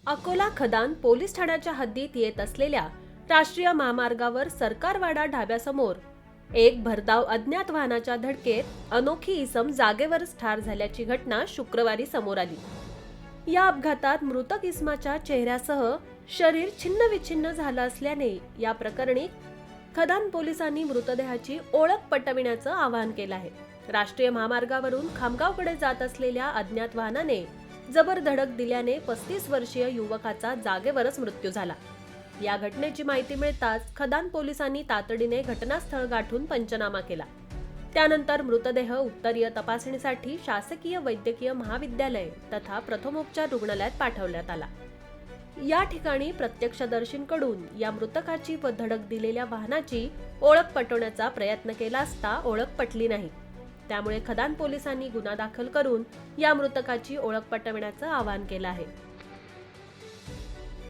अकोला खदान पोलीस ठाण्याच्या हद्दीत येत असलेल्या राष्ट्रीय महामार्गावर सरकारवाडा ढाब्यासमोर एक भरधाव अज्ञात वाहनाच्या धडकेत अनोखी इसम जागेवरच ठार झाल्याची घटना शुक्रवारी समोर आली। या अपघातात मृतक इसमाच्या चेहऱ्यासह शरीर छिन्नविच्छिन्न झालं असल्याने या प्रकरणी खदान पोलिसांनी मृतदेहाची ओळख पटविण्याचं आवाहन केलं आहे। राष्ट्रीय महामार्गावरून खामगावकडे जात असलेल्या अज्ञात वाहनाने जबर धडक दिल्याने 35 वर्षीय युवकाचा जागेवरच मृत्यू झाला। या घटनेची माहिती मिळताच खदान पोलिसांनी तातडीने घटनास्थळ गाठून पंचनामा केला। त्यानंतर मृतदेह उत्तरीय तपासणीसाठी शासकीय वैद्यकीय महाविद्यालय तथा प्रथमोपचार रुग्णालयात पाठवण्यात आला। या ठिकाणी प्रत्यक्षदर्शींकडून या मृतकाची व धडक दिलेल्या वाहनाची ओळख पटवण्याचा प्रयत्न केला असता ओळख पटली नाही। त्यामुळे खदान पोलिसांनी गुन्हा दाखल करून या मृतकाची ओळख पटवण्याचं आवाहन केलं आहे।